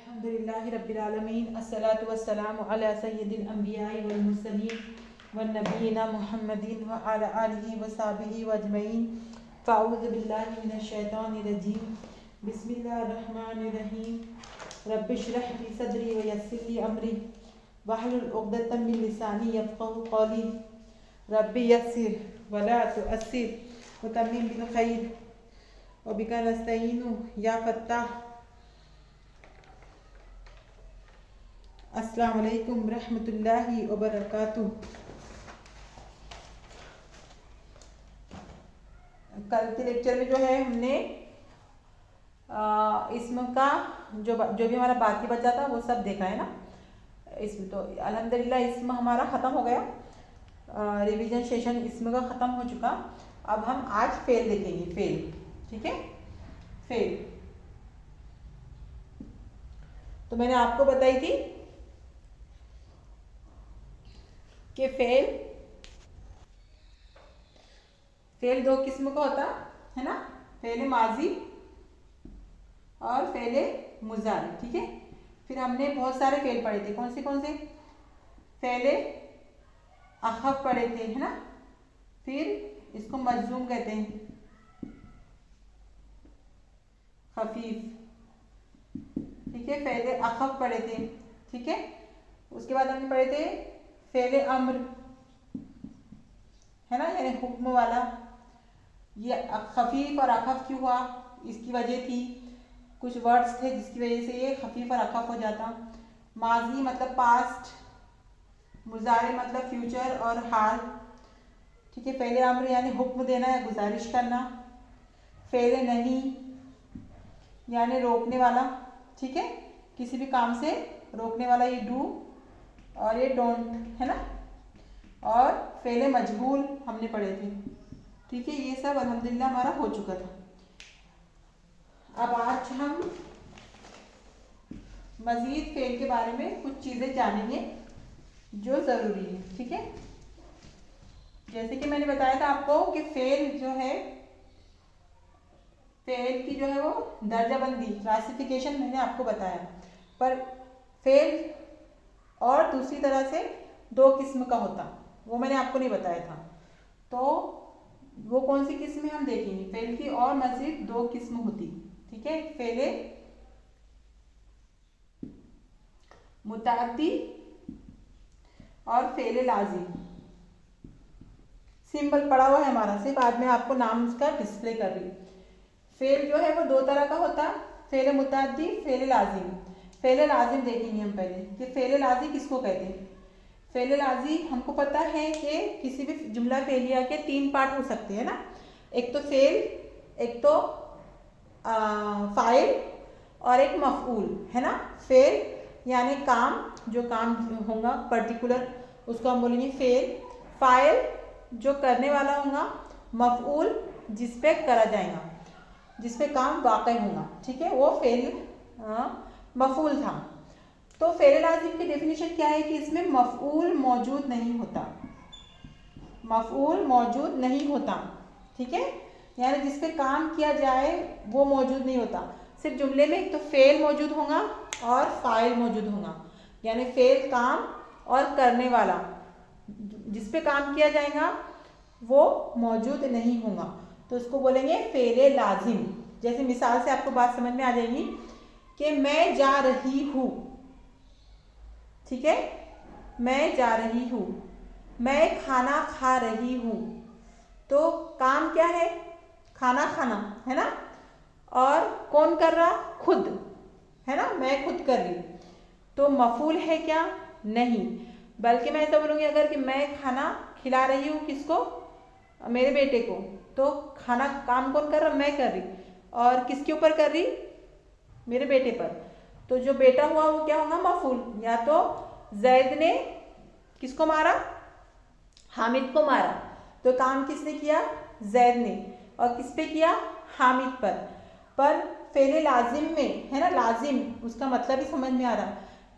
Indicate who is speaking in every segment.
Speaker 1: अल्हम्दुलिल्लाहि रब्बिल आलमीन अस्सलातु वस्सलामु अला सय्यिदिल अंबिया'i वल मुरसलीन वन नबिय्यिना मुहम्मदिन व अला आलिहि व सहबिहि व अजमईन। फ़अऊज़ु बिल्लाहि मिनश शैतानिर रजीम। बिस्मिल्लाहिर रहमानिर रहीम। रब्बिश्रह ली सदरी व यस्सिर ली अमरी वहलुल उक़दतम मिन लिसानी यफ़क़हू क़ौली। रब्बि यस्सिर व ला तुअस्सिर व तम्मिम बिल खैर व बिका नस्तईनु या फ़त्ताह। अस्सलामु अलैकुम रहमतुल्लाहि व बरकातुहू। कल के लेक्चर में जो है हमने इसम का जो भी हमारा बाकी बचा था वो सब देखा है ना। इसमें तो अल्हम्दुलिल्लाह इसम हमारा ख़त्म हो गया, रिवीजन सेशन इसम का ख़त्म हो चुका। अब हम आज फेल देखेंगे, फेल। ठीक है, फेल तो मैंने आपको बताई थी कि फेल दो किस्म का होता है ना, फेल माजी और फेल मुजारी। ठीक है, फिर हमने बहुत सारे फेल पढ़े थे। कौन से फेल अखफ पढ़े थे, है ना। फिर इसको मजजूम कहते हैं, खफीफ। ठीक है, फेल अखफ पढ़े थे। ठीक है, उसके बाद हमने पढ़े थे फेल अम्र, है ना, यानी हुक्म वाला। ये खफीफ और अखफ क्यों हुआ, इसकी वजह थी, कुछ वर्ड्स थे जिसकी वजह से ये खफीफ और अखफ हो जाता। माजी मतलब पास्ट, मुजारे मतलब फ्यूचर और हाल। ठीक है, फेल अम्र यानी हुक्म देना या गुजारिश करना। फेल नहीं यानी रोकने वाला। ठीक है, किसी भी काम से रोकने वाला, ये डू और ये डोंट, है ना। और फेल मजहूल हमने पढ़े थे। ठीक है, ये सब अल्हम्दुलिल्लाह हमारा हो चुका था। अब आज हम मजीद फेल के बारे में कुछ चीज़ें जानेंगे जो ज़रूरी है। ठीक है, जैसे कि मैंने बताया था आपको कि फेल जो है, फेल की जो है वो दर्जाबंदी, क्लासिफिकेशन मैंने आपको बताया। पर फेल और दूसरी तरह से दो किस्म का होता, वो मैंने आपको नहीं बताया था। तो वो कौन सी किस्में हम देखेंगे। फेल की और मजीद दो किस्म होती। ठीक है, फेल मुताअद्दी और फेल लाजिम। सिंपल पढ़ा हुआ है हमारा, सिर्फ आज मैं आपको नाम उसका डिस्प्ले कर रही हूँ। फेल जो है वो दो तरह का होता, फेल मुताअद्दी, फेल लाजिम। फेल लाजिम देखेंगे हम पहले कि फेल लाजिम किसको कहते हैं। फेल लाजी हमको पता है कि किसी भी जुमला फेलिया के तीन पार्ट हो सकते हैं ना। एक तो फेल, एक तो फाइल और एक मफऊल, है ना। फेल यानी काम, जो काम होगा पर्टिकुलर उसको हम बोलेंगे फेल। फाइल जो करने वाला होगा। मफऊल जिस पे करा जाएगा, जिस पे काम वाक़ई होगा। ठीक है, वो फेल मफऊल था। तो फेल लाजिम की डेफिनेशन क्या है कि इसमें मफऊल मौजूद नहीं होता, मफऊल मौजूद नहीं होता। ठीक है, यानी जिस पे काम किया जाए वो मौजूद नहीं होता। सिर्फ जुमले में एक तो फेल मौजूद होगा और फाइल मौजूद होगा, यानी फेल काम और करने वाला जिस पे काम किया जाएगा वो मौजूद नहीं होगा, तो उसको बोलेंगे फेल लाजिम। जैसे मिसाल से आपको बात समझ में आ जाएगी कि मैं जा रही हूँ। ठीक है, मैं जा रही हूँ, मैं खाना खा रही हूँ। तो काम क्या है, खाना खाना, है ना। और कौन कर रहा, खुद, है ना, मैं खुद कर रही। तो मफूल है क्या, नहीं। बल्कि मैं ऐसा बोलूँगी अगर कि मैं खाना खिला रही हूँ, किसको, मेरे बेटे को, तो खाना काम कौन कर रहा, मैं कर रही। और किसके ऊपर कर रही, मेरे बेटे पर। तो जो बेटा हुआ वो क्या होगा, मफूल। या तो जैद ने किसको मारा, हामिद को मारा, तो काम किसने किया, जैद ने। और किस पे किया, हामिद पर फेल लाजिम में, है ना, लाजिम उसका मतलब ही समझ में आ रहा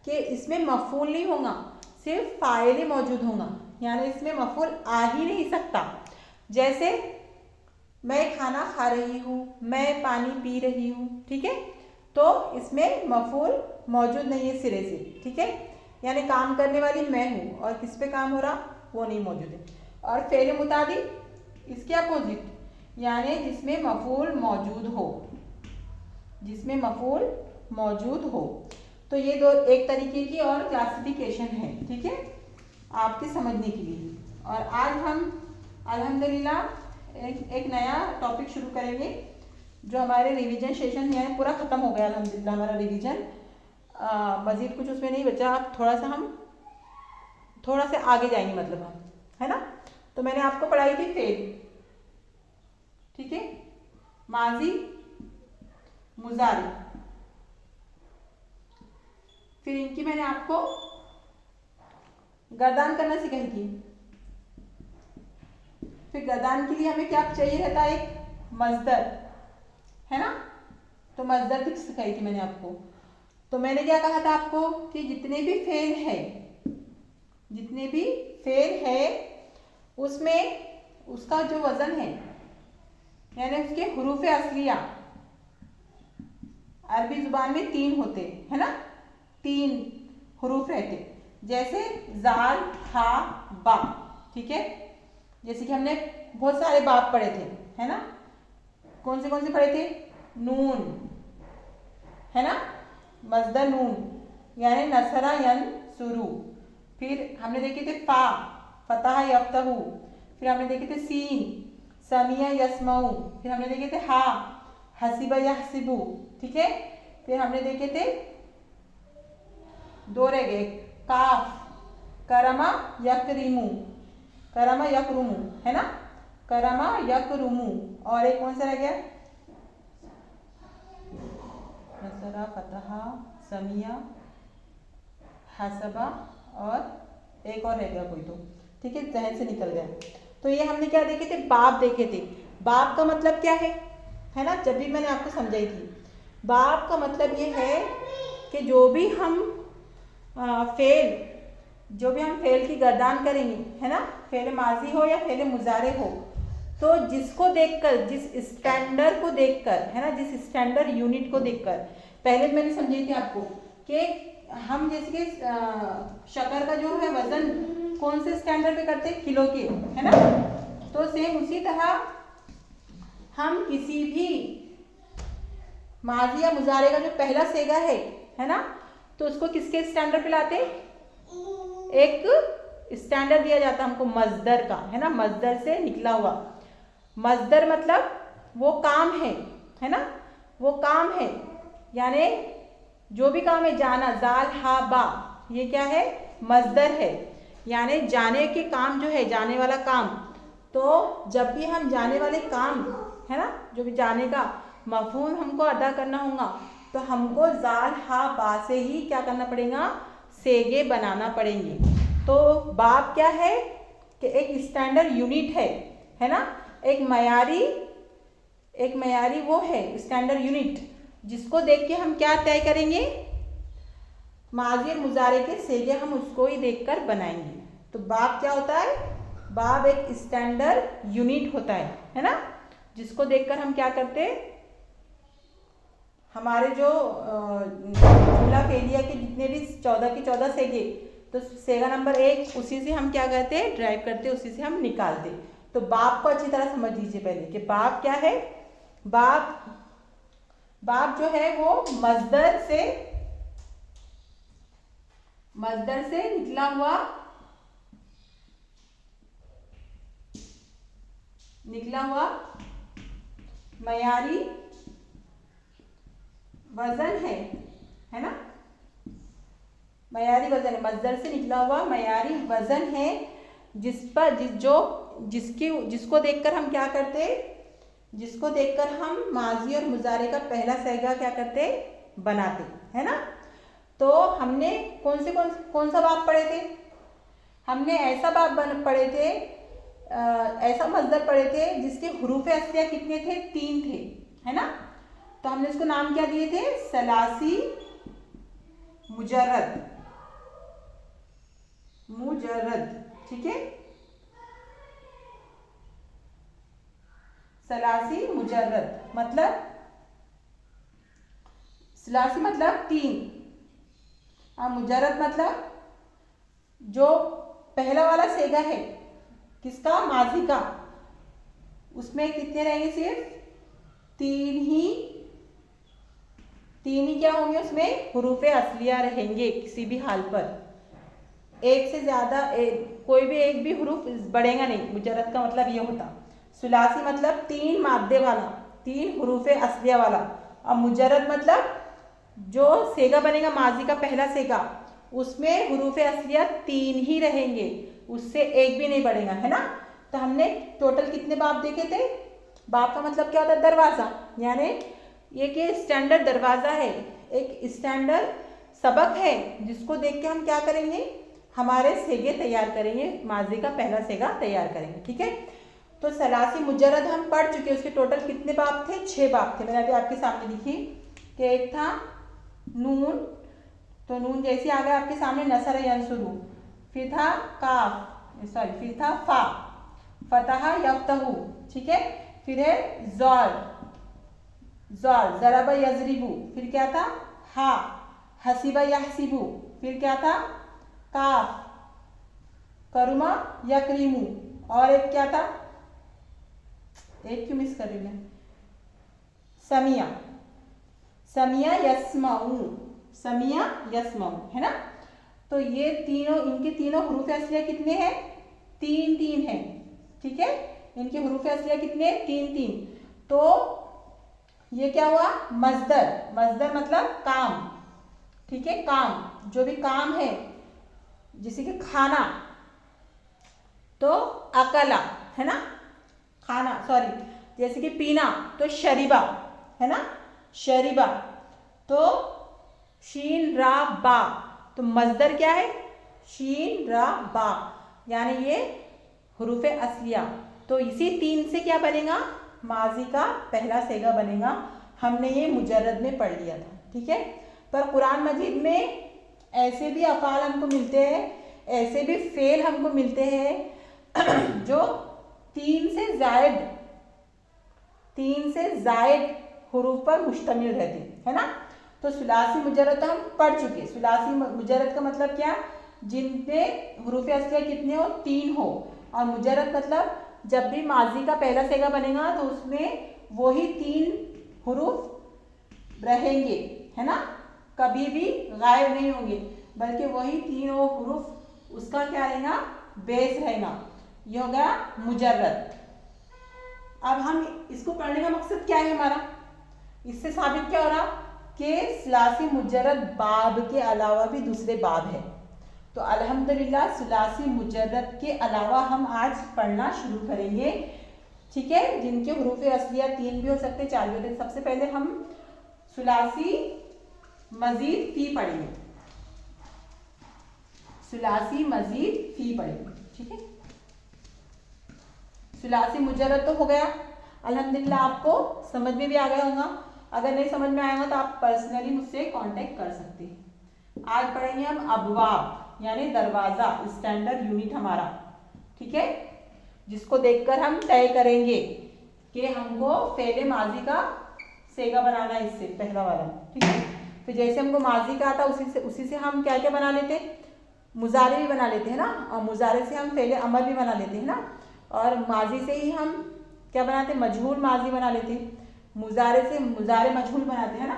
Speaker 1: कि इसमें मफूल नहीं होगा, सिर्फ फाइल ही मौजूद होगा, यानी इसमें मफूल आ ही नहीं सकता। जैसे मैं खाना खा रही हूँ, मैं पानी पी रही हूँ। ठीक है, तो इसमें मफूल मौजूद नहीं है सिरे से, ठीक है। यानी काम करने वाली मैं हूँ और किस पे काम हो रहा वो नहीं मौजूद है। और फेल मुतादी इसके अपोजिट, यानी जिसमें मफूल मौजूद हो, जिसमें मफूल मौजूद हो। तो ये दो एक तरीके की और क्लासिफिकेशन है, ठीक है, आपके समझने के लिए। और आज हम अल्हम्दुलिल्लाह एक नया टॉपिक शुरू करेंगे, जो हमारे रिवीजन सेशन यानी पूरा ख़त्म हो गया अल्हम्दुलिल्लाह हमारा रिवीजन। मज़ीद कुछ उसमें नहीं बचा, अब हम थोड़ा से आगे जाएंगे, मतलब हम, है ना। तो मैंने आपको पढ़ाई थी फेल, ठीक है, माजी, मुजारी, फिर इनकी मैंने आपको गर्दान करना सिखाई थी। फिर गर्दान के लिए हमें क्या चाहिए रहता है, एक मजदर, है ना। तो मजदर की सिखाई थी मैंने आपको। तो मैंने क्या कहा था आपको कि जितने भी फेल है उसमें उसका जो वजन है, यानी उसके हुरूफ असलिया अरबी जुबान में 3 होते, है ना, 3 हुरूफ रहते, जैसे जाल, हा, बा, ठीक है। जैसे कि हमने बहुत सारे बाप पढ़े थे, है ना। कौन से पढ़े थे, नून, है ना, मजदर नून, यानी नसरा यनसुरु। फिर हमने देखे थे फा, फतह यफ्तहु। फिर हमने देखे थे सीन, समिया यस्मऊ। फिर हमने देखे थे हा, हसीबा यहसिबु, ठीक है। फिर हमने देखे थे 2 रह गए, काफ, करमा यकरिमु, करमा यकरुमु, है ना, करमा यकरुमु। और एक कौन सा रह गया, नसरा, फतहा, समिया, हसबा, और एक और रह गया कोई, तो ठीक है, जहन से निकल गया। तो ये हमने क्या देखे थे, बाप देखे थे। बाप का मतलब क्या है ना, जब भी मैंने आपको समझाई थी। बाप का मतलब ये है कि जो भी हम फेल की गर्दान करेंगे, है ना, फेल माजी हो या फेल मुजारे हो, तो जिसको देखकर, जिस स्टैंडर्ड को देखकर, है ना, जिस स्टैंडर्ड यूनिट को देखकर, पहले मैंने समझाई थी आपको कि हम जैसे कि शक्कर का जो है वजन कौन से स्टैंडर्ड पे करते हैं, किलो के, है ना। तो सेम उसी तरह हम किसी भी माजी या मुजारे का जो पहला सेगा है ना, तो उसको किसके स्टैंडर्ड पे लाते, एक स्टैंडर्ड दिया जाता हमको मजदर का, है ना, मजदर से निकला हुआ। मजदर मतलब वो काम है ना, वो काम है, यानी जो भी काम है, जाना, जाल, हा, बा, ये क्या है, मजदर है, यानी जाने के काम जो है, जाने वाला काम। तो जब भी हम जाने वाले काम, है ना, जो भी जाने का मफहूम हमको अदा करना होगा, तो हमको जाल, हा, बा से ही क्या करना पड़ेगा, सेगे बनाना पड़ेंगे। तो बाप क्या है कि एक स्टैंडर्ड यूनिट है ना, एक मयारी वो है स्टैंडर्ड यूनिट, जिसको देख के हम क्या तय करेंगे, माजी और मुजारे के सेगे हम उसको ही देखकर बनाएंगे। तो बाप क्या होता है, बाप एक स्टैंडर्ड यूनिट होता है ना, जिसको देखकर हम क्या करते हैं, हमारे जो जुमला फेलिया के जितने भी 14 के 14 सेगे, तो सेगा नंबर 1 उसी से हम क्या करते हैं, ड्राइव करते, उसी से हम निकालते। तो बाप को अच्छी तरह समझ लीजिए पहले कि बाप क्या है। बाप जो है वो मजदर से निकला हुआ मयारी वजन है ना, मयारी वजन है, मजदर से निकला हुआ मयारी वजन है, जिसको देखकर हम क्या करते, जिसको देखकर हम माजी और मुजारे का पहला सेगा क्या करते, बनाते, है ना। तो हमने कौन सा बाब पढ़े थे, हमने ऐसा बाब पढ़े थे, ऐसा मजदर पढ़े थे जिसके हुरूफ असलिया कितने थे, 3 थे, है ना। तो हमने इसको नाम क्या दिए थे, सलासी मुजर्रद, ठीक है, सलासी मुजर्रद मतलब सुलासी मतलब 3, और मुजर्रद मतलब जो पहला वाला सेगा है किसका, माजी का, उसमें कितने रहेंगे, सिर्फ 3 ही क्या होंगे, उसमें हुरूफे असलिया रहेंगे किसी भी हाल पर। एक से ज्यादा कोई भी एक भी हुरूफ बढ़ेगा नहीं, मुजर्रद का मतलब ये होता। सुलासी मतलब 3 मादे वाला, 3 हुरूफे असलिया वाला, और मुजर्रद मतलब जो सेगा बनेगा माजी का पहला सेगा, उसमें हुरूफे असलिया 3 ही रहेंगे, उससे एक भी नहीं बढ़ेगा, है ना। तो हमने टोटल कितने बाब देखे थे। बाब का मतलब क्या होता है, दरवाजा, यानी ये स्टैंडर्ड दरवाजा है, एक स्टैंडर्ड सबक है, जिसको देख के हम क्या करेंगे, हमारे सेगे तैयार करेंगे, माजी का पहला सेगा तैयार करेंगे, ठीक है। तो सलासी मुजर्रद हम पढ़ चुके, उसके टोटल कितने बाब थे, 6 बाब थे। मैंने अभी आपके सामने लिखी कि एक था नून, तो नून जैसे आ गया आपके सामने नसर यंसुरू, फिर था काफ, फिर था फा, फतहा यफ्तहू, ठीक है। फिर है ज़ाल, ज़रबा यज़रिबू, फिर क्या था हा, हसीबा यहसिबू, फिर क्या था काफ, करुमा यकरीमू, और एक क्या था, एक क्यों मिस कर रही मैं, समिया, समिया यस्माऊ, समिया यस्माऊ, है ना। तो ये तीनों, इनके तीनों हुरूफ असलिया कितने हैं, 3 हैं, ठीक है। इनके हुरूफ असलिया कितने, 3। तो ये क्या हुआ, मजदर, मजदर मतलब काम, ठीक है, काम, जो भी काम है, जैसे कि खाना, तो अकला, है ना, खाना, सॉरी, जैसे कि पीना, तो शरीबा, है ना, शरीबा। तो शीन रा बा, तो मजदर क्या है, शीन रा बा, यानी ये हुरूफे असलिया। तो इसी 3 से क्या बनेगा, माजी का पहला सेगा बनेगा। हमने ये मुजर्रद में पढ़ लिया था, ठीक है। पर कुरान मजीद में ऐसे भी अफ़ाल हमको मिलते हैं, ऐसे भी फेल हमको मिलते हैं जो 3 से ज़ायद हुरूफ पर मुश्तमिल रहते, है ना। तो सुलासी मुजर्रद हम पढ़ चुके। सुलासी मुजर्रद का मतलब क्या, जिनमें हुरूफ असलिया कितने हो, 3 हो, और मुजर्रद मतलब जब भी माजी का पहला सेगा बनेगा तो उसमें वही 3 हुरूफ रहेंगे, है ना, कभी भी गायब नहीं होंगे, बल्कि वही 3 हुरूफ उसका क्या रहेगा, बेस रहेगा। ये हो गया मुजर्रद। अब हम इसको पढ़ने का मकसद क्या है हमारा, इससे साबित क्या हो रहा कि सुलासी मुजर्रद बाब के अलावा भी दूसरे बाब है। तो अल्हम्दुलिल्लाह सुलासी मुजर्रद के अलावा हम आज पढ़ना शुरू करेंगे, ठीक है, जिनके हुरूफ असलिया 3 भी हो सकते, 4 भी होते। सबसे पहले हम सुलासी मजीद फी पढ़ेंगे, सुलासी मजीद फी पढ़ेंगे, ठीक है। सुलासी मुजर्रद तो हो गया, अल्हम्दुलिल्लाह आपको समझ में भी आ गया होगा। अगर नहीं समझ में आएगा तो आप पर्सनली मुझसे कांटेक्ट कर सकते हैं। आज पढ़ेंगे हम अबवाब, यानी दरवाजा, स्टैंडर्ड यूनिट हमारा, ठीक है, जिसको देखकर हम तय करेंगे कि हमको फेले माजी का सेगा बनाना है, इससे पहला वाला, ठीक है। फिर जैसे हमको माजी का आता उसी से हम क्या क्या बना लेते, मुजारे भी बना लेते हैं ना, और मुजारे से हम फेले अमल भी बना लेते हैं ना, और माजी से ही हम क्या बनाते हैं, मजहूल माजी बना लेते हैं, मुजारे से मुजारे मजहूल बनाते हैं ना।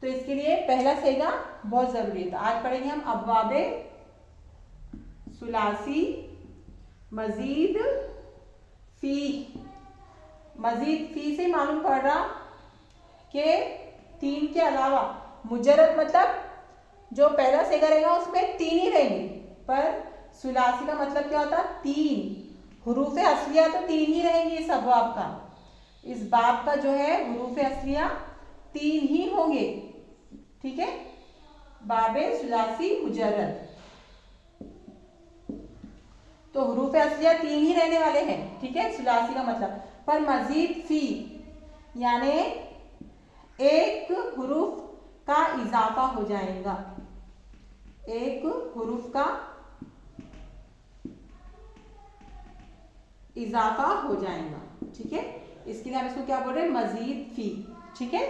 Speaker 1: तो इसके लिए पहला सेगा बहुत ज़रूरी है। तो आज पढ़ेंगे हम अबवाबे सुलासी मजीद फी। मजीद फी से मालूम पड़ रहा कि 3 के अलावा मुजर्रद मतलब जो पहला सेगा रहेगा उसमें 3 ही रहेंगे, पर सुलासी का मतलब क्या होता है, 3 हुरूफ असलिया तो 3 ही रहेंगे इस अबवाब का। इस बाब का जो है हुरूफ असलिया 3 ही होंगे, ठीक है, बाबे सुलासी मुजर्रद। तो हुरूफ असलिया 3 ही रहने वाले हैं, ठीक है, सुलासी का मतलब। पर मजीद फी यानी एक हुरूफ का इजाफा हो जाएगा, एक हुरूफ का इजाफा हो जाएगा, ठीक है। इसके लिए हम इसको क्या बोल रहे हैं, मजीद फी, ठीक है।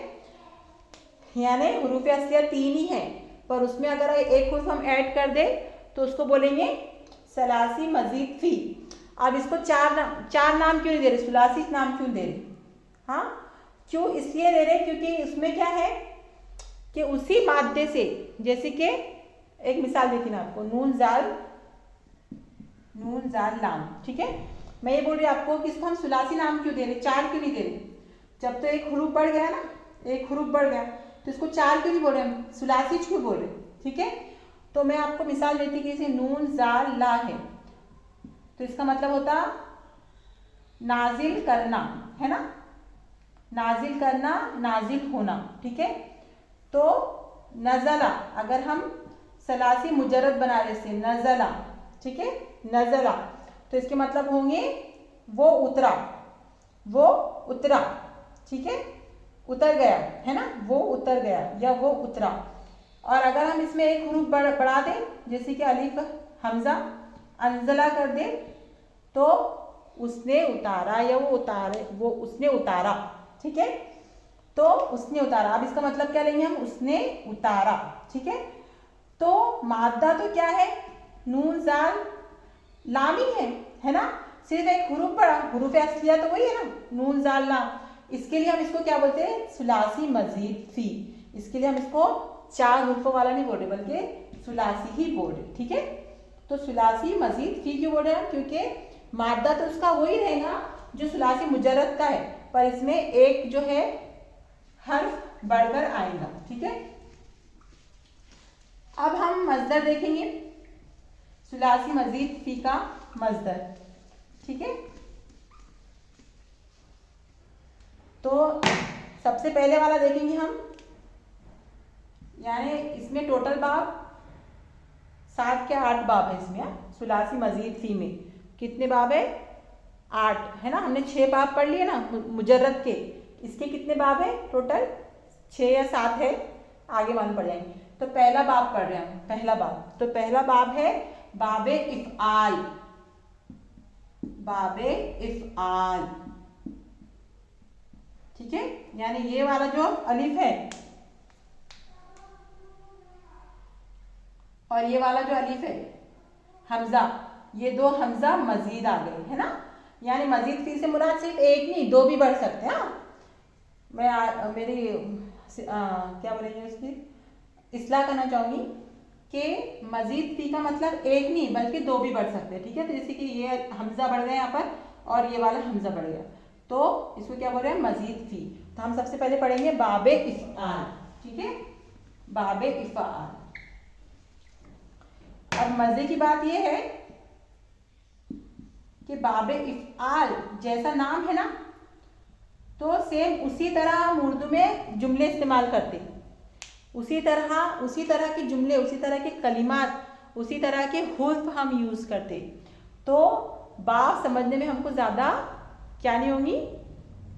Speaker 1: यानी हुरूफ असलिया 3 ही है, पर उसमें अगर एक हुर्फ हम ऐड कर दे तो उसको बोलेंगे सलासी मजीद फी। अब इसको चार नाम क्यों नहीं दे रहे, सुलासी नाम क्यों दे रहे? हाँ, क्यों इसलिए दे रहे क्योंकि उसमें क्या है कि उसी मादे से, जैसे कि एक मिसाल देखी ना आपको, नून जाल लाम, ठीक है। मैं ये बोल रही आपको कि इसको हम सुलासी नाम क्यों दे रहे, 4 क्यों नहीं दे रहे? जब तो एक हुरूफ बढ़ गया ना, एक हुरूफ बढ़ गया तो इसको 4 क्यों नहीं बोल रहे हम, सुलासी क्यों बोल रहे? ठीक है, तो मैं आपको मिसाल देती कि जैसे नून जाल ला है तो इसका मतलब होता नाजिल करना, है ना, नाजिल करना, नाजिल होना, ठीक है। तो नज़ला, अगर हम सलासी मुजर्रद बना रहे से नज़ला, ठीक है, नज़ला, तो इसके मतलब होंगे वो उतरा, वो उतरा, ठीक है, उतर गया, है ना, वो उतर गया या वो उतरा। और अगर हम इसमें एक हुरूफ बढ़ा दें, जैसे कि अलिफ हमजा अंजला कर दे, तो उसने उतारा या वो उसने उतारा, ठीक है, तो उसने उतारा। अब इसका मतलब क्या लेंगे हम, उसने उतारा, ठीक है। तो मादा तो क्या है, नून जाल लामी है ना, सिर्फ एक हुरूफ बढ़ा, हुरूफ असलिया तो वही है ना, नून जाल लाम। इसके लिए हम इसको क्या बोलते हैं, सुलासी मजीद फी। इसके लिए हम इसको 4 हुरूफों वाला नहीं बोल रहे बल्कि सुलासी ही बोल रहे, ठीक है। तो सुलासी मजीद फी क्यों बोल रहे हैं, क्योंकि मादा तो उसका वही रहेगा जो सुलासी मुजर्रद का है, पर इसमें एक जो है हर्फ बढ़कर आएगा, ठीक है। अब हम मजदर देखेंगे, सुलासी मजीद फी का मजदर, ठीक है। तो सबसे पहले वाला देखेंगे हम, यानी इसमें टोटल बाब 7 के 8 बाब है इसमें, सुलासी मजीद फी में कितने बाब है, 8, है ना। हमने 6 बाब पढ़ लिए ना मुजर्रद के, इसके कितने बाब है टोटल, 6 या 7 है, आगे मान पढ़ जाएंगे। तो पहला बाब पढ़ रहे हैं हम, पहला बाब, तो पहला बाब है बाबे इफ़आल, बाबे इफ़आल, ठीक है। यानी ये वाला जो अलिफ है और ये वाला जो अलिफ है हमजा, ये 2 हमजा मजीद आ गए, है ना। यानी मजीद फी से मुराद सिर्फ एक नहीं 2 भी बढ़ सकते हैं। मैं मेरी क्या बोलेंगे उसकी इस्लाह करना चाहूँगी कि मजीद फी का मतलब एक नहीं बल्कि 2 भी बढ़ सकते हैं, ठीक है। तो जैसे कि ये हमजा बढ़ गया यहाँ पर और ये वाला हमजा बढ़ गया, तो इसको क्या बोल रहे हैं, मजीद फी। तो हम सबसे पहले पढ़ेंगे बाबे इफ़आल, ठीक है, बाबे इफ़आल। अब मजे की बात ये है कि बाबे इफ़आल जैसा नाम है ना, तो सेम उसी तरह हम उर्दू में जुमले इस्तेमाल करते, उसी तरह के जुमले, उसी तरह के कलिमात, उसी तरह के हुर्फ हम यूज़ करते। तो बाब समझने में हमको ज़्यादा क्या नहीं होगी,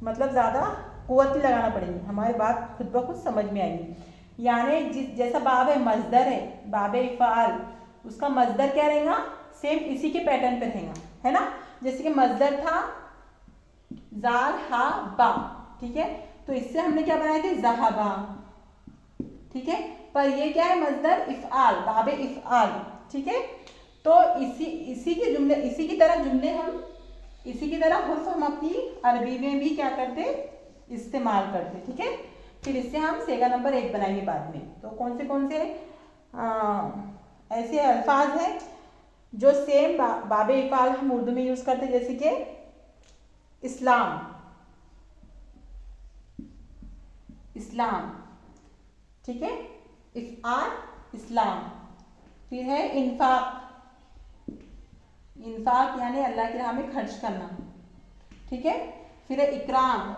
Speaker 1: मतलब ज़्यादा कुव्वत नहीं लगाना पड़ेगी, हमारी बात खुद ब खुद समझ में आएगी। यानी जैसा बाब है मजदर है, बाबे इफ़आल, उसका मजदर क्या रहेगा, सेम इसी के पैटर्न पे रहेगा, है ना। जैसे कि मजदर था जाल हा बा, ठीक है, तो इससे हमने क्या बनाए थे, ज़हाबा, ठीक है। पर ये क्या है, मजदर इफ़आल, बाबे इफ़आल, ठीक है। तो इसी के जुमले, इसी की तरह जुमले हम, इसी की तरह हुर्फ हम अपनी अरबी में भी क्या करते, इस्तेमाल करते, ठीक है। फिर इससे हम सेगा नंबर 1 बनाएंगे बाद में। तो कौन से ऐसे अल्फाज हैं जो सेम बाबे इफ़आल हम उर्दू में यूज़ करते, जैसे कि इस्लाम, ठीक है, इफ़आल इस्लाम। फिर है इन्फाक यानी अल्लाह की राह में खर्च करना, ठीक है। फिर है इकराम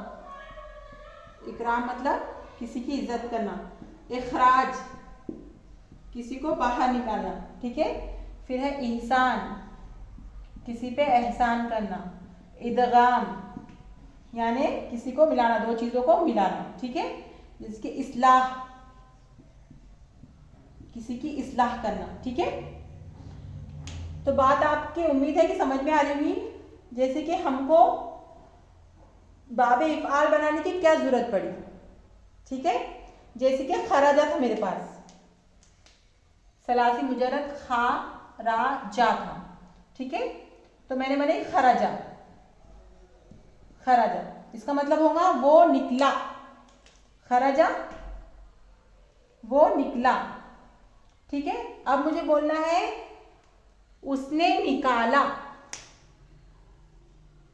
Speaker 1: मतलब किसी की इज्जत करना। इखराज, किसी को बाहर निकालना, ठीक है। फिर है इंसान, किसी पे एहसान करना। इदगाम यानी किसी को मिलाना, 2 चीज़ों को मिलाना, ठीक है। जिसकी इस्लाह, किसी की इस्लाह करना, ठीक है। तो बात आपकी उम्मीद है कि समझ में आ रही होगी। जैसे कि हमको बाबे इफ़आल बनाने की क्या जरूरत पड़ी, ठीक है। जैसे कि खराजा था मेरे पास, सलासी मुजर्रद खा रा जा था, ठीक है। तो मैंने बनाई खराजा, खराजा इसका मतलब होगा वो निकला, खराजा वो निकला, ठीक है। अब मुझे बोलना है उसने निकाला,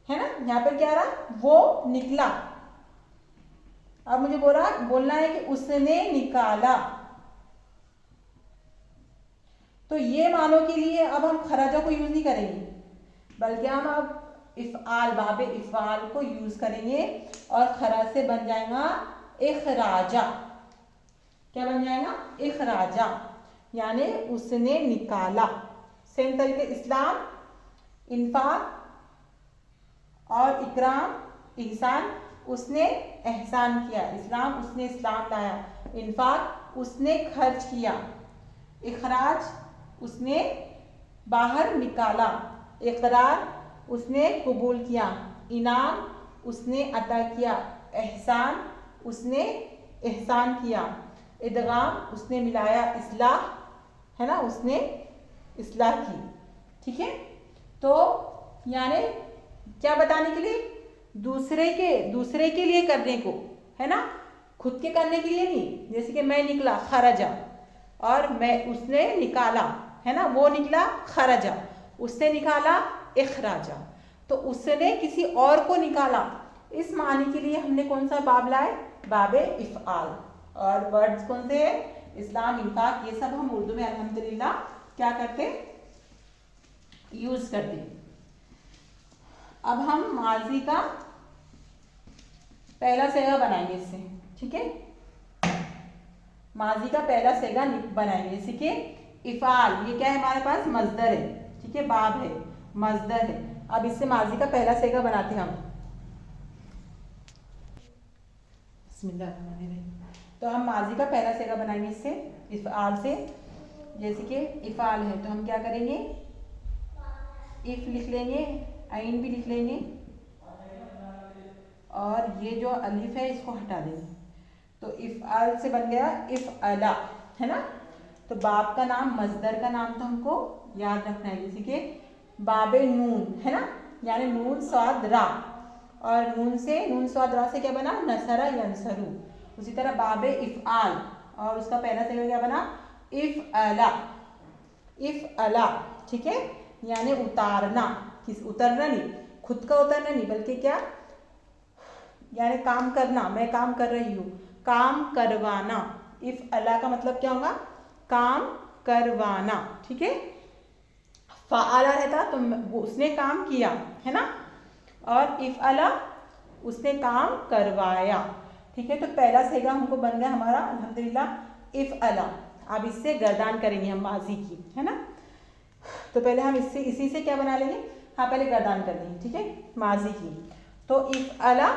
Speaker 1: है ना, यहां पर क्या रहा, वो निकला। अब मुझे बोलना है कि उसने निकाला। तो ये मानो के लिए अब हम खराजा को यूज नहीं करेंगे, बल्कि हम अब इफ़आल, बाबे इफ़आल को यूज करेंगे और खरा से बन जाएगा इखराजा। क्या बन जाएगा, इखराजा, यानी उसने निकाला। सेम तरीके इस्लाम, इन्फाक और इकराम, ihसान, उसने एहसान किया, इस्लाम उसने इस्लाम लाया, इन्फाक उसने खर्च किया, इखराज उसने बाहर निकाला, इकरार उसने कबूल किया, इनाम उसने अता किया, एहसान उसने एहसान किया, इदगाम उसने मिलाया, इस्लाह है ना, उसने इस्लाह की, ठीक है। तो यानी क्या बताने के लिए, दूसरे के लिए करने को, है ना, खुद के करने के लिए नहीं। जैसे कि मैं निकला खराजा, और मैं उसने निकाला, है ना, वो निकला खराजा, उसने निकाला इखराजा। तो उसने किसी और को निकाला, इस मानी के लिए हमने कौन सा बाब लाए, बाबे इफ़आल। और वर्ड्स कौन से हैं, इस्लाम, इन्फाक, ये सब हम उर्दू में अल्हम्दुलिल्लाह क्या करते, यूज करते। अब हम माजी का पहला सेगा बनाएंगे इससे, ठीक है। माजी का पहला सेगा बनाएंगे, जैसे कि इफ़ाल, ये क्या है हमारे पास, मजदर है, ठीक है, बाब है, मजदर है। अब इससे माजी का पहला सेगा बनाते हैं हम। बिस्मिल्लाहिर्रहमानिर्रहीम। तो हम माजी का पहला सेगा बनाएंगे इससे, इफ़आल से। जैसे कि इफ़आल है तो हम क्या करेंगे, इफ लिख लेंगे, आइन भी लिख लेंगे, और ये जो अलिफ है इसको हटा देंगे। तो इफ़आल से बन गया इफ़अला, है ना। तो बाप का नाम, मजदर का नाम तो हमको याद रखना है, जैसे कि बाबे नून, है ना, यानी नून स्वाद रा, और नून स्वाद रा से क्या बना, नसरा यनसरू। उसी तरह बाबे इफ़आल, और उसका पहला से क्या बना, इफ़अला, इफ़अला, ठीक है, यानी उतारना, किस उतरना नहीं, खुद का उतरना नहीं, बल्कि क्या, यानी काम करना, मैं काम कर रही हूँ, काम करवाना। इफ़अला का मतलब क्या होगा, काम करवाना, ठीक है। फ़अला रहता तो उसने काम किया, है ना, और इफ़अला उसने काम करवाया, ठीक है। तो पहला सेगा हमको बन गया हमारा अल्हम्दुलिल्लाह इफ़अला। अब इससे गर्दान करेंगे हम माजी की, है ना। तो पहले हम इसी से क्या बना लेंगे, हाँ पहले गर्दान कर लेंगे, ठीक है, माजी की। तो इफ़अला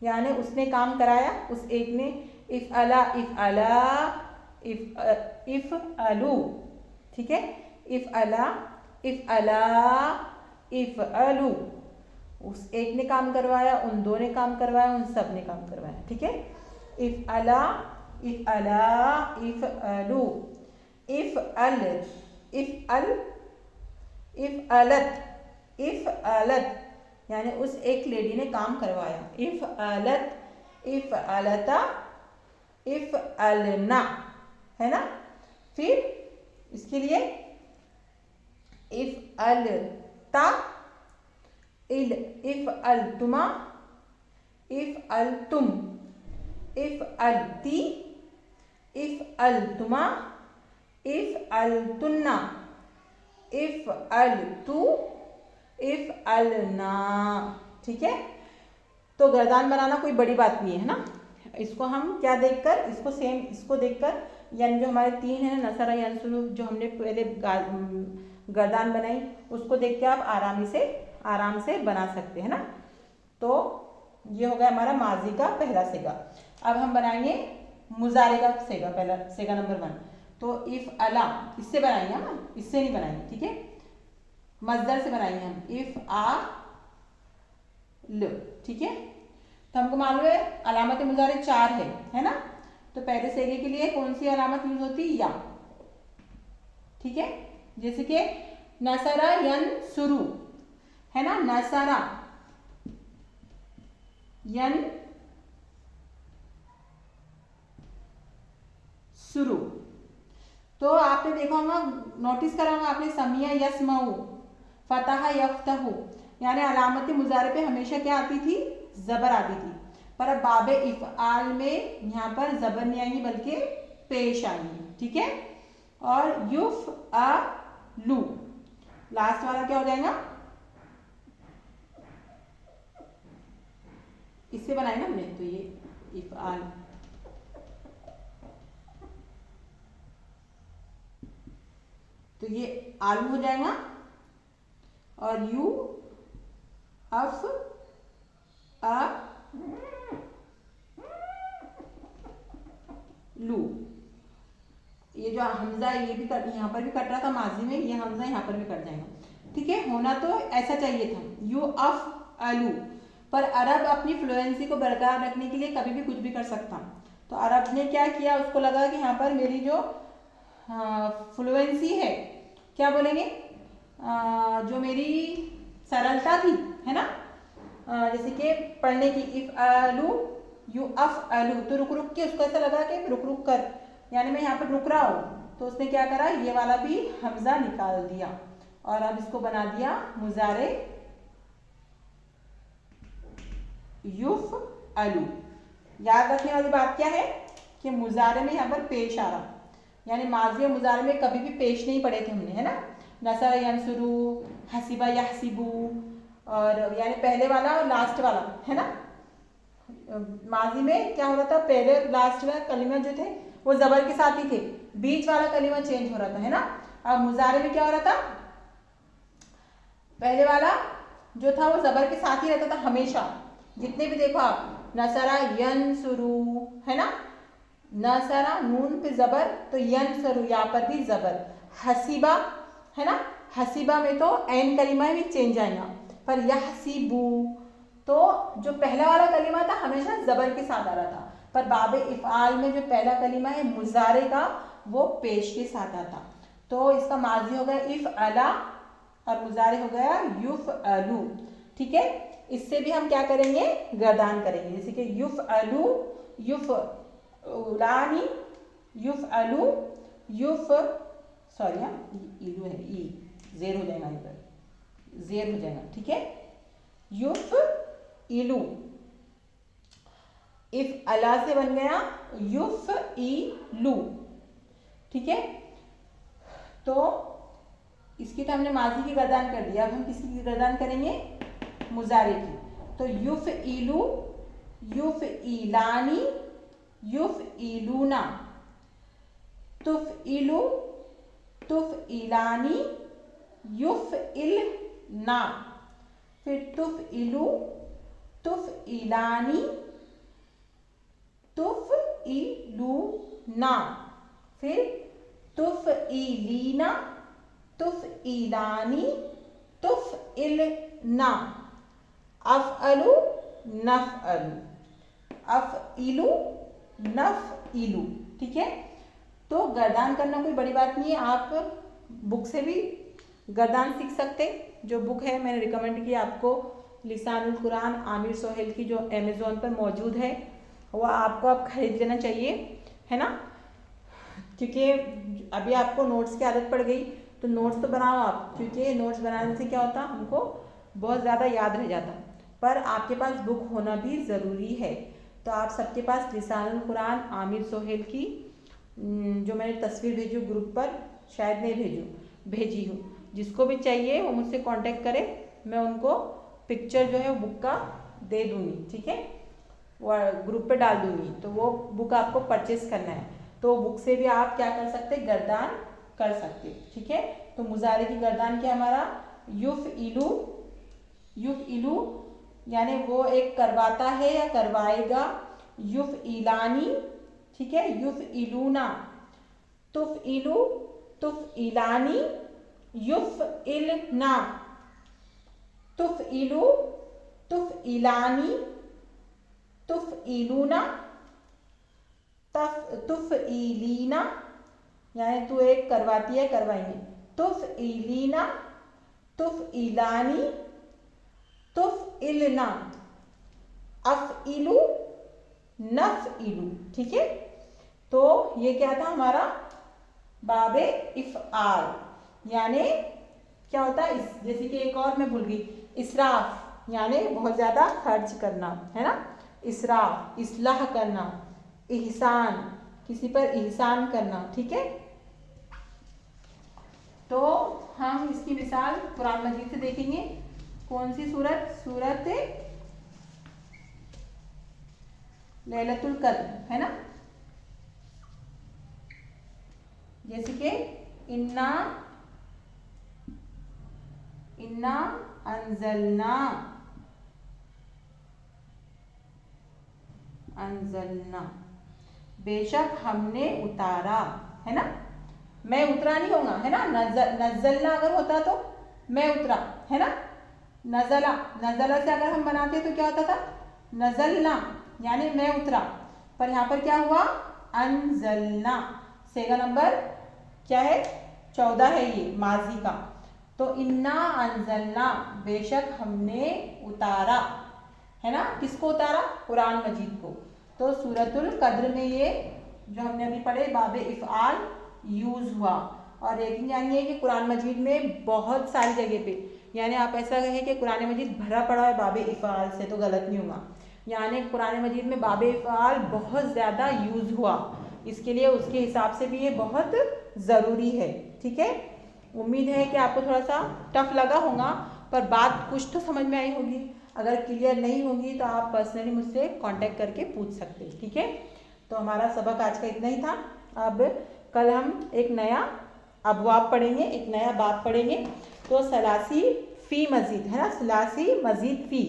Speaker 1: यानी उसने काम कराया, उस एक ने, इफ़अला, इफ़अला, इफ़अलू, ठीक है, इफ़अला, इफ़अला, इफ़अलू, उस एक ने काम करवाया, उन दो ने काम करवाया, उन सब ने काम करवाया, ठीक है। इफ़अला, इफ़अला, इफ़अलू, इफ़अल, इफ़अल, इफ़अलत, इफ़अलत, यानी उस एक लेडी ने काम करवाया, इफ़अलत, इफ़अलता, इफ़अलना, है ना। फिर इसके लिए इफ़अलता, इफ़अलतुमा, इफ़अलतुम, इफ़अलती, इफ़अलतुमा, इफ़अलतुन्ना, इफ़अलतु, इफ़अलना, ठीक है। तो गर्दान बनाना कोई बड़ी बात नहीं है ना। इसको हम क्या देखकर, इसको सेम, इसको देखकर, यानी जो हमारे तीन है नसरा यंसुरू, जो हमने पहले गर्दान बनाई, उसको देख के आप आराम से बना सकते हैं ना। तो ये हो गया हमारा माजी का पहला सेगा। अब हम बनाएंगे मुजारे का सेगा, पहला सेगा नंबर 1। तो इफ़अला इससे बनाएंगे हम, इससे नहीं बनाएंगे, ठीक है, मजदर से बनाएंगे हम, इफ़आल, ठीक है। तो हमको मालूम है अलामत मुजारे 4 है ना। तो पहले सेगे के लिए कौन सी अलामत यूज होती है? या। ठीक है, जैसे कि नसरा यनसुरु है ना, नसरा यनसुरु। तो आपने देखा होगा, नोटिस करा होगा आपने, समिया यस्मऊ, फतह यफ्तहु, यानी अलामत मुजारे पे हमेशा क्या आती थी? जबर आती थी। पर अब बाबे इफ़आल में यहाँ पर जबर नहीं आएंगी बल्कि पेश आएंगी। ठीक है, और युफ़अलु लास्ट वाला क्या हो जाएगा? इससे बनाए ना हमने, तो ये इफ़आल, तो ये आलू हो जाएगा, और यू अफ अ लू। ये जो हमजा ये भी कट, यहाँ पर भी कट रहा था माजी में, ये हमजा यहाँ पर भी कट जाएगा। ठीक है, होना तो ऐसा चाहिए था, यू अफ अलू। पर अरब अपनी फ्लुएंसी को बरकरार रखने के लिए कभी भी कुछ भी कर सकता। तो अरब ने क्या किया, उसको लगा कि यहाँ पर मेरी जो फ्लुएंसी है, क्या बोलेंगे, जो मेरी सरलता थी, है ना, जैसे कि पढ़ने की, इफ अलू यू अफ अलू, तो रुक रुक के उसको ऐसा लगा कि रुक रुक कर, यानी मैं यहाँ पर रुक रहा हूँ। तो उसने क्या करा, ये वाला भी हमजा निकाल दिया और अब इसको बना दिया मुजारे युफ अलू। याद रखने वाली बात क्या है कि मुजारे में यहाँ पर पेश आ रहा, यानी माजी और मुजारे में कभी भी पेश नहीं पढ़े थे हमने, है ना। नसरा यनसुरु, हसीबा यहसिबू, और यानी पहले वाला और लास्ट वाला, है ना। माजी में क्या हो रहा था, पहले लास्ट वाला कलिमा जो थे वो जबर के साथ ही थे, बीच वाला कलिमा चेंज हो रहा था, है ना। अब मुजारे में क्या हो रहा था, पहले वाला जो था वो जबर के साथ ही रहता था हमेशा, जितने भी देखो आप, नसरा यनसुरु, है ना, नसरा नून पे जबर, तो यनसुरु यहाँ पर भी जबर। हसीबा, है ना, हसीबा में तो ऐन कलिमा भी चेंज आएगा, पर यहसीबू तो जो पहला वाला कलिमा था हमेशा जबर के साथ आ रहा था, पर बाबे इफ़आल में जो पहला कलिमा है मुजारे का, वो पेश के साथ आता। तो इसका माजी हो गया इफ़ अला और मुजारे हो गया युफ अलू। ठीक है, इससे भी हम क्या करेंगे, गर्दान करेंगे, जैसे कि युफ अलू, युफ उलानी, युफ अलू, युफ, सॉरी हाँ इलू है, ई जेर हो जाएगा, इधर जेर हो जाएगा। ठीक है, युफ इलू, इफ अला से बन गया युफ इलू। ठीक है, तो इसकी तो हमने माजी की गर्दान कर दिया, अब हम किसकी गर्दान करेंगे, मुजारे की। तो युफ इलू, युफ इलानी, युफ इलूना, तुफ इलू, तुफ इलानी, युफ इलना, फिर तुफ इलू, तुफ इलानी, तुफ इलूना, फिर तुफ इलीना, तुफ इलानी, तुफ इलना, अफ़अलु नफ़अलु, अफ़इलु नफ़इलु। ठीक है, तो गर्दान करना कोई बड़ी बात नहीं है, आप बुक से भी गर्दान सीख सकते। जो बुक है मैंने रिकमेंड की आपको, लिसानुल कुरान आमिर सोहेल की, जो अमेज़ोन पर मौजूद है, वो आपको अब खरीद लेना चाहिए, है ना, क्योंकि अभी आपको नोट्स की आदत पड़ गई, तो नोट्स तो बनाओ आप, क्योंकि नोट्स बनाने से क्या होता, हमको बहुत ज़्यादा याद रह जाता, पर आपके पास बुक होना भी ज़रूरी है। तो आप सबके पास लिसानुल कुरान आमिर सोहेल की जो मैंने तस्वीर भेजी ग्रुप पर, शायद नहीं भेजी हूँ, जिसको भी चाहिए वो मुझसे कांटेक्ट करे, मैं उनको पिक्चर जो है वो बुक का दे दूँगी। ठीक है, वो ग्रुप पे डाल दूँगी, तो वो बुक आपको परचेस करना है, तो बुक से भी आप क्या कर सकते, गर्दान कर सकते। ठीक है, तो मुजारे की गर्दान क्या हमारा, युफ इलू, युफ इलू यानी वो एक करवाता है या करवाएगा, युफ इलानी, ठीक है, युफ इलूना, तुफ इलू, तुफ इलानी, युफ इलना, तुफ इलू, तुफ इलानी, तुफ इलूना, तुफ इलीना, यानी तू एक करवाती है, करवाएंगे। तुफ इलीना, तुफ इलानी, तुफ इलना, अफ इलू, नफ इलू। ठीक है, तो ये क्या था हमारा बाबे इफ़आल, यानी क्या होता है इस, जैसे कि एक और मैं भूल गई, इसराफ, यानी बहुत ज़्यादा खर्च करना, है ना। इसराफ, इस्लाह करना, इहसान, किसी पर इहसान करना। ठीक है, तो हम इसकी मिसाल कुरान मजीद से देखेंगे। कौन सी सूरत? सूरत लैलतुल कद्र, है ना। जैसे कि इन्ना इन्ना अंजलना, अंजलना, बेशक हमने उतारा, है ना। मैं उतरा नहीं होगा, है ना। नजलना अगर होता तो मैं उतरा, है ना। नजला, नजला से अगर हम बनाते तो क्या होता था? नजलना, यानी मैं उतरा। पर यहाँ पर क्या हुआ? अनजलना। सेगा नंबर क्या है? 14 है ये माजी का। तो इन्ना अनजलना, बेशक हमने उतारा, है ना। किसको उतारा? कुरान मजीद को। तो सूरतुल कद्र में ये जो हमने अभी पढ़े बाबे इफ़आल यूज हुआ। और यकीन जानिए कि कुरान मजीद में बहुत सारी जगह पे, यानी आप ऐसा कहें कि कुरान मजीद भरा पड़ा है बाबे इफ़आल से, तो गलत नहीं होगा। यानी कुरान मजीद में बाबे इफ़आल बहुत ज़्यादा यूज हुआ, इसके लिए उसके हिसाब से भी ये बहुत ज़रूरी है। ठीक है, उम्मीद है कि आपको थोड़ा सा टफ लगा होगा, पर बात कुछ तो समझ में आई होगी। अगर क्लियर नहीं होगी तो आप पर्सनली मुझसे कांटेक्ट करके पूछ सकते हैं। ठीक है, तो हमारा सबक आज का इतना ही था। अब कल हम एक नया अबवाब पढ़ेंगे, एक नया बाब पढ़ेंगे। तो सलासी फ़ी मज़ीद, है ना, सलासी मज़ीद फ़ी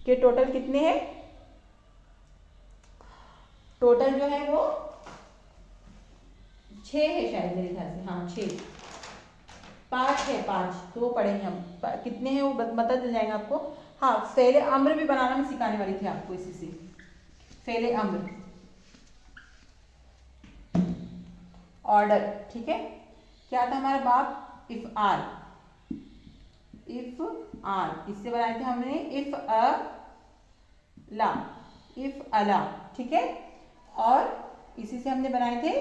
Speaker 1: के टोटल कितने हैं? टोटल जो है वो 6 है शायद मेरे ख्याल से, हाँ 6, 5 है, 5 तो पढ़ेंगे हम। कितने हैं वो बता चल जाएंगे आपको। हाँ, फेले अम्र भी बनाना मैं सिखाने वाली थी आपको इसी से। फेले अम्र, ऑर्डर। ठीक है, क्या था हमारा बाब? इफ आर, इफ आर, इससे बनाए थे हमने इफ अ ला, इफ अला। ठीक है, और इसी से हमने बनाए थे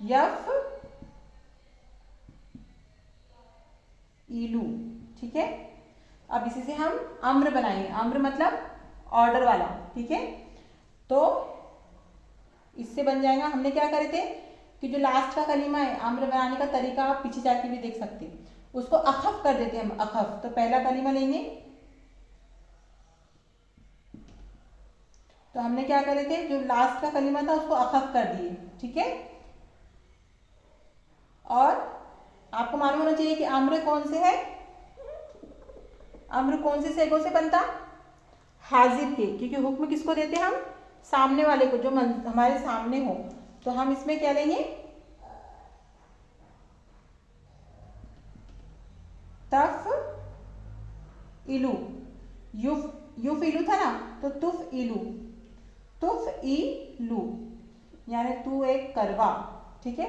Speaker 1: यफ इलू। ठीक है, अब इसी से हम अम्र बनाएंगे। अम्र मतलब ऑर्डर वाला। ठीक है, तो इससे बन जाएगा। हमने क्या करे थे कि जो लास्ट का कलीमा है, अम्र बनाने का तरीका आप पीछे जाके भी देख सकते हैं, उसको अखफ कर देते हैं हम। अखफ, तो पहला कलीमा लेंगे, तो हमने क्या करे थे, जो लास्ट का कलीमा था उसको अखफ कर दिए। ठीक है, और आपको मालूम होना चाहिए कि अम्र कौन से है, अम्र कौन से सेगों से बनता? हाजिर के, क्योंकि हुक्म किसको देते हैं हम? सामने वाले को, जो हमारे सामने हो। तो हम इसमें क्या लेंगे? तफ इलू, युफ इलू था ना, तो तुफ इलू, तुफ इलू, यानी तू एक करवा। ठीक है,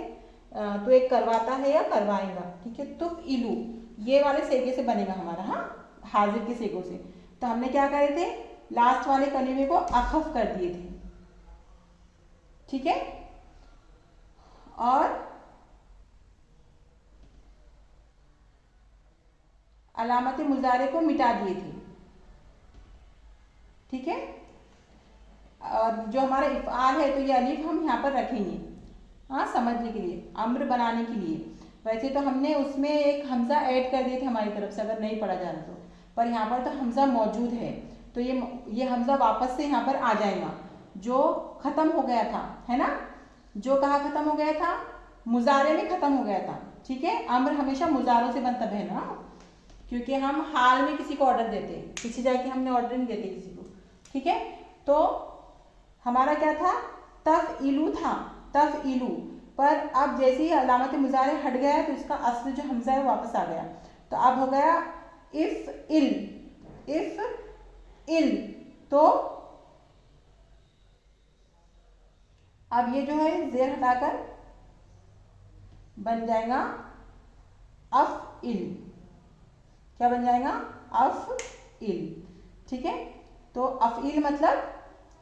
Speaker 1: तू एक करवाता है या करवाएगा। ठीक है, तुफ इलू ये वाले सेगे से बनेगा हमारा, हाँ, हाजिर के सेगों से। तो हमने क्या करे थे, लास्ट वाले कलीमे को अखफ कर दिए थे। ठीक है, और अलामत मुजारे को मिटा दिए थे। ठीक है, और जो हमारा इफ़आल है, तो ये अलीफ हम यहाँ पर रखेंगे, हाँ, समझने के लिए, अम्र बनाने के लिए। वैसे तो हमने उसमें एक हमज़ा ऐड कर दिए थे हमारी तरफ से, अगर नहीं पढ़ा जा रहा तो, पर यहाँ पर तो हमज़ा मौजूद है, तो ये हमज़ा वापस से यहाँ पर आ जाएगा, जो ख़त्म हो गया था, है ना। जो कहाँ ख़त्म हो गया था? मुजारे में ख़त्म हो गया था। ठीक है, अम्र हमेशा मुजारों से बनता है ना, क्योंकि हम हाल में किसी को ऑर्डर देते हैं, पीछे जाके हमने ऑर्डर नहीं देते किसी को। ठीक है, तो हमारा क्या था? तफ इलू था, तफ इलू। पर अब जैसे ही अलामत मुजारे हट गया, तो इसका असल जो हमजा है वापस आ गया। तो अब हो गया इफ इल, इफ इल। तो अब ये जो है जेर हटाकर बन जाएगा अफ इल। क्या बन जाएगा? अफ इल। ठीक है, तो अफ इल मतलब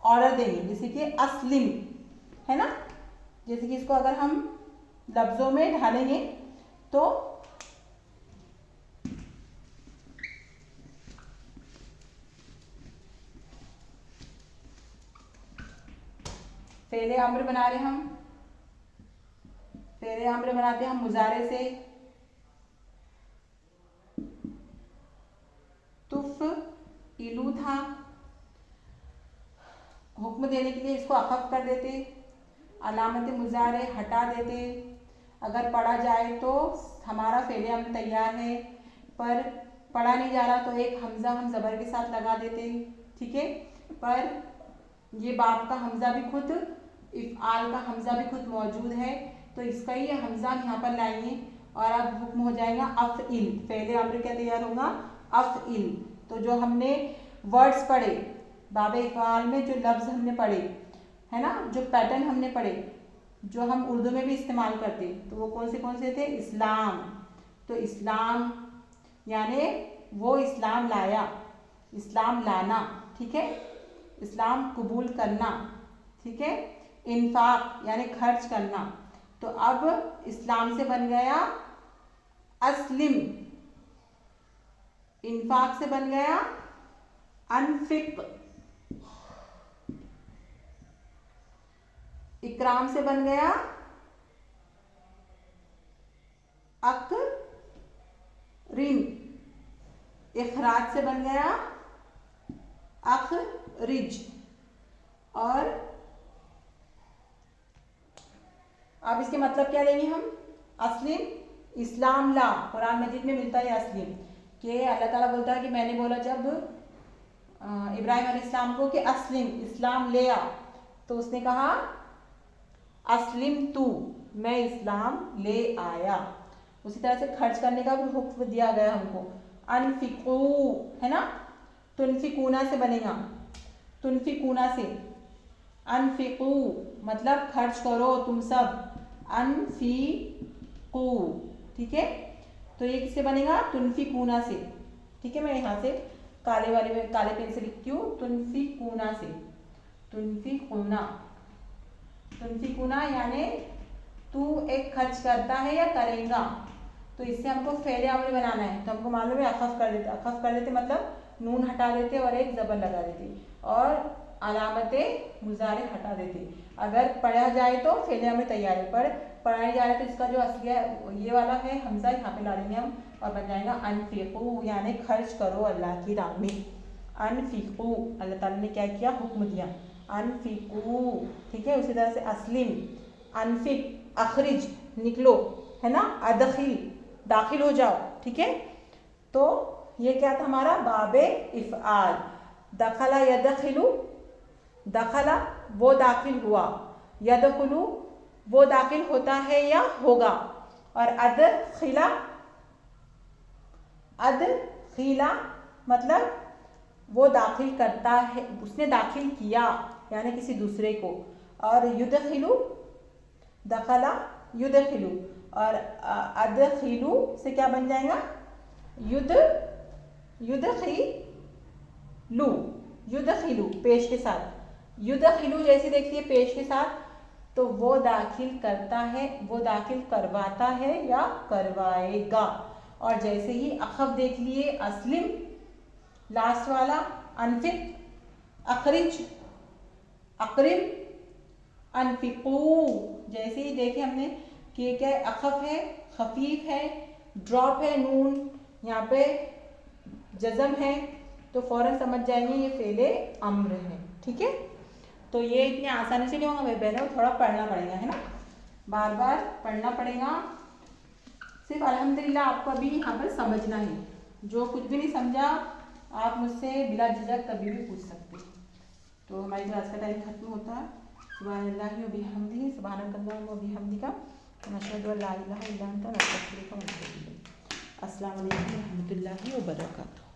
Speaker 1: ऑर्डर देंगे, जैसे कि अस्लिम है ना। जैसे कि इसको अगर हम लफ्जों में ढालेंगे तो फेले अम्र बना रहे हम, फेले अम्र बनाते हैं हम मुजारे से। तुफ इलू था, हुक्म देने के लिए इसको अखफ कर देते, अलामत मुजारे हटा देते। अगर पढ़ा जाए तो हमारा फेले अम्र तैयार है, पर पढ़ा नहीं जा रहा तो एक हमजा हम ज़बर के साथ लगा देते। ठीक है, पर ये बाप का हमजा भी खुद, इफ़आल का हमजा भी खुद मौजूद है, तो इसका ही हमजा हम यहाँ पर लाएंगे और अब हुक्म हो जाएगा अफ़इल। फेले अम्र क्या तैयार होगा? अफ़इल। तो जो हमने वर्ड्स पढ़े बाबे इफ़आल में, जो लफ्ज़ हमने पढ़े है ना, जो पैटर्न हमने पढ़े, जो हम उर्दू में भी इस्तेमाल करते, तो वो कौन से थे? इस्लाम। तो इस्लाम यानी वो इस्लाम लाया, इस्लाम लाना। ठीक है, इस्लाम कबूल करना। ठीक है, इन्फाक यानी खर्च करना। तो अब इस्लाम से बन गया अस्लिम, इन्फाक से बन गया अनफिक, इकराम से बन गया अकरिम, इखराज से बन गया अखरिज। और अब इसके मतलब क्या लेंगे हम? अस्लिम, इस्लाम ला। कुरान मजीद में मिलता है अस्लिम, कि अल्लाह ताला बोलता है कि मैंने बोला जब इब्राहिम अलैहिस्सलाम को कि अस्लिम, इस्लाम ले आ, तो उसने कहा अस्लिम तू, मैं इस्लाम ले आया। उसी तरह से खर्च करने का भी हुक्म दिया गया हमको, अनफिकू है ना, तुनफिकूना से बनेगा, तुनफिकूना से। अनफिकू मतलब खर्च करो तुम सब, अनफिकू। ठीक है, तो ये किससे बनेगा? तुनफिकूना से। ठीक है, मैं यहाँ से काले वाले में काले पेन से लिखती हूँ, तुनफिकूना से। तुनफिकूना, तुनफिकूना यानी तू एक खर्च करता है या करेगा। तो इससे हमको फेले अम्र बनाना है, तो हमको मालूम है अखफ कर देते, अखफ कर देते मतलब नून हटा देते और एक ज़बर लगा देते और अलामते मुजारे हटा देते। अगर पढ़ा जाए तो फेले अम्र तैयार है, पर पढ़ाई जा रहा है तो इसका जो असली है ये वाला है हमजा, यहाँ पे ला लेंगे हम और बन जाएगा अनफिकू, यानी खर्च करो अल्लाह की राह में। अनफिकू, अल्लाह ताला ने क्या किया? हुक्म दिया, अनफिकू। ठीक है, उसी तरह से अस्लिम, अनफिक, अखरिज निकलो है ना, अदखिल दाखिल हो जाओ। ठीक है, तो ये क्या था हमारा? बाबे इफ़आल। दखला यदखिलु, दखला वो दाखिल हुआ, यदखुलु वो दाखिल होता है या होगा, और अदखिला, अदखिला मतलब वो दाखिल करता है, उसने दाखिल किया यानी किसी दूसरे को। और युदखिलु, दखला युदखिलु, और अदखिलु से क्या बन जाएगा? युदखिलु, युदखिलु पेश के साथ, युदखिलु जैसे देखिए पेश के साथ, तो वो दाखिल करता है, वो दाखिल करवाता है या करवाएगा। और जैसे ही अखफ देख लिए अस्लिम लास्ट वाला, अनफिक, अखरिज, अकरिम, अनफिकू। जैसे ही देखे हमने कि क्या है? अखफ है, खफीफ है, ड्रॉप है, नून यहाँ पे जज़म है, तो फ़ौरन समझ जाएंगे ये फेले अम्र है। ठीक है, तो ये इतनी आसानी से नहीं होगा भाई बहनों, थोड़ा पढ़ना पड़ेगा है ना, बार बार पढ़ना पड़ेगा। सिर्फ अल्हम्दुलिल्लाह आपको अभी यहाँ पर समझना है, जो कुछ भी नहीं समझा आप मुझसे बिला झिझक कभी भी पूछ सकते हैं। तो हमारी क्लास का टाइम खत्म होता है। सुब्हानल्लाहि व बिहम्दिही, सुब्हानकल्लाहि व बिहम्दिका, नशहदु अल्ला इलाहा इल्ला अंता, नस्तगफिरुका व नतूबु इलैक। अस्सलामु अलैकुम व रहमतुल्लाहि व बरकातुहू।